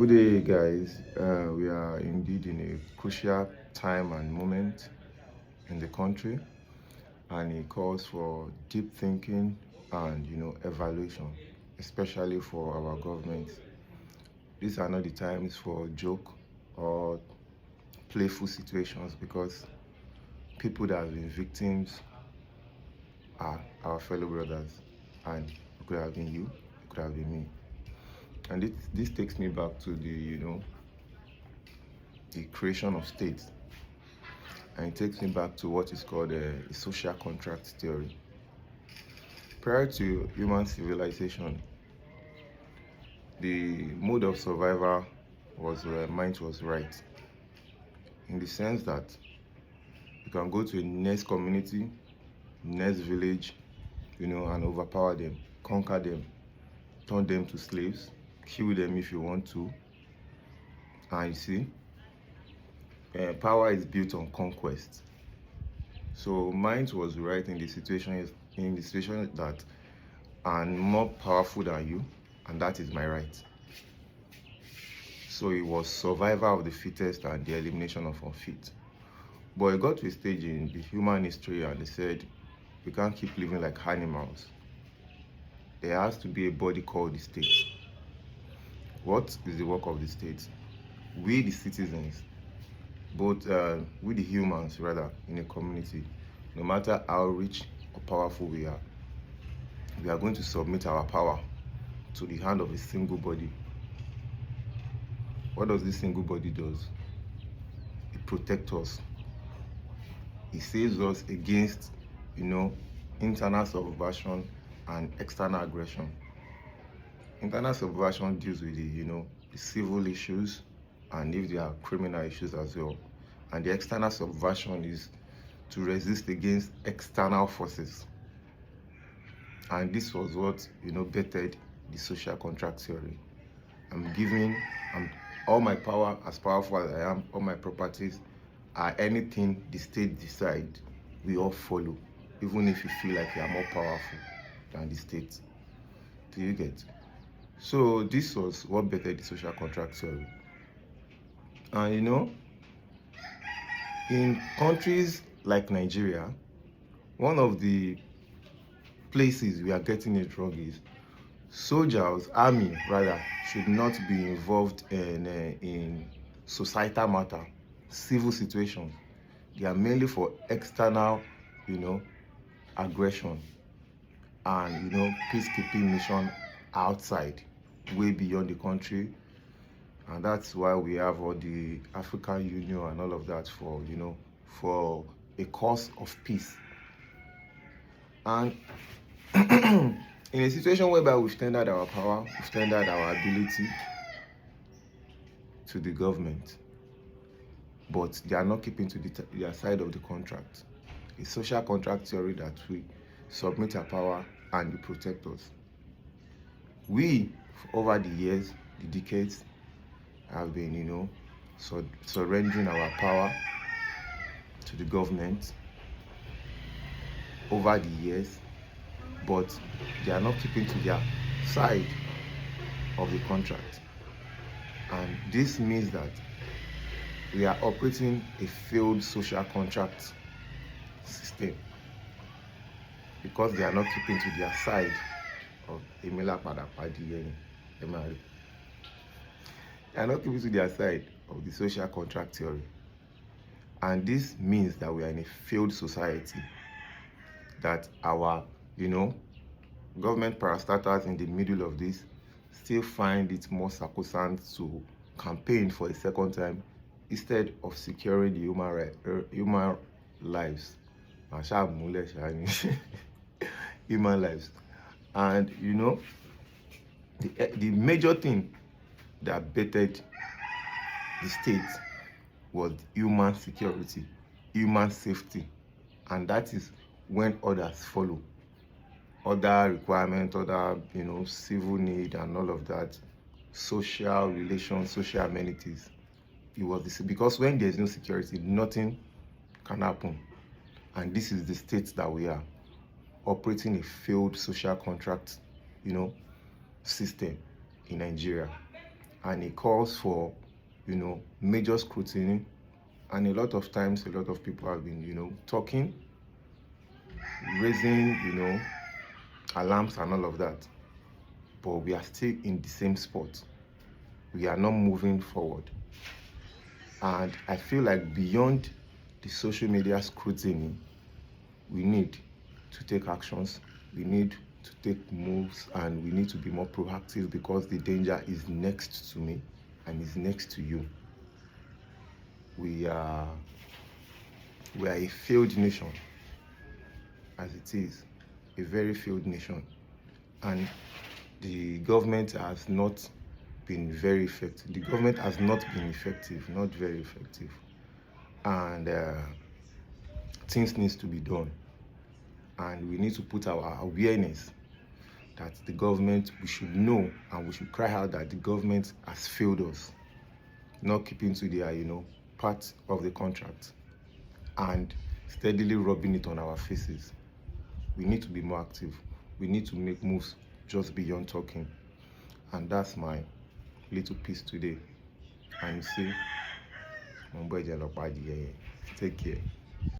Good day, guys. We are indeed in a crucial time and moment in the country, and it calls for deep thinking and evaluation, especially for our government. These are not the times for joke or playful situations because people that have been victims are our fellow brothers, and it could have been you, it could have been me. And this takes me back to the creation of states, and it takes me back to what is called a social contract theory. Prior to human civilization, the mode of survival was might was right, in the sense that you can go to a next community, next village, and overpower them, conquer them, turn them to slaves, kill them if you want to. And you see, power is built on conquest. So mind was right in the situation that I'm more powerful than you, and that is my right. So it was survival of the fittest and the elimination of unfit. But it got to a stage in the human history and they said we can't keep living like animals. There has to be a body called the state. What is the work of the state? We the citizens, both we the humans rather, in a community, no matter how rich or powerful we are going to submit our power to the hand of a single body. What does this single body do? It protects us. It saves us against, internal subversion and external aggression. Internal subversion deals with the civil issues, and if there are criminal issues as well. And the external subversion is to resist against external forces. And this was what bettered the social contract theory. I'm all my power, as powerful as I am, all my properties are anything the state decide, we all follow, even if you feel like you are more powerful than the state. Do you get? So this was what bettered the social contract theory. And in countries like Nigeria, one of the places we are getting it wrong is army rather, should not be involved in societal matter, civil situations. They are mainly for external, aggression and peacekeeping mission outside, way beyond the country. And that's why we have all the African Union and all of that for a cause of peace. And in a situation whereby we've tendered our power, we've tendered our ability to the government, but they are not keeping to their side of the contract. A social contract theory that we submit our power and they protect us. We, over the years, the decades, have been, surrendering our power to the government over the years, but they are not keeping to their side of the contract. And this means that we are operating a failed social contract system because they are not keeping to their side of Emila Padapadi. They are not keeping to their side of the social contract theory. And this means that we are in a failed society, that our, government parastatals in the middle of this still find it more sacrosanct to campaign for a second time instead of securing the human lives. Human lives. And the major thing that bettered the state was human security, human safety, and that is when others follow. Other requirements, other civil need and all of that, social relations, social amenities. It was this, because when there's no security, nothing can happen. And this is the state that we are, operating a failed social contract, system in Nigeria. and it calls for, major scrutiny. And a lot of times, a lot of people have been, talking, raising, alarms and all of that. But we are still in the same spot. We are not moving forward. And I feel like beyond the social media scrutiny, we need to take actions. We need to take moves, and we need to be more proactive, because the danger is next to me and is next to you. We are a failed nation, as it is, a very failed nation, and the government has not been very effective. The government has not been effective, not very effective, and things needs to be done. And we need to put our awareness that the government, we should know and we should cry out that the government has failed us, not keeping to their, part of the contract and steadily rubbing it on our faces. We need to be more active. We need to make moves just beyond talking. And that's my little piece today. And you see, take care.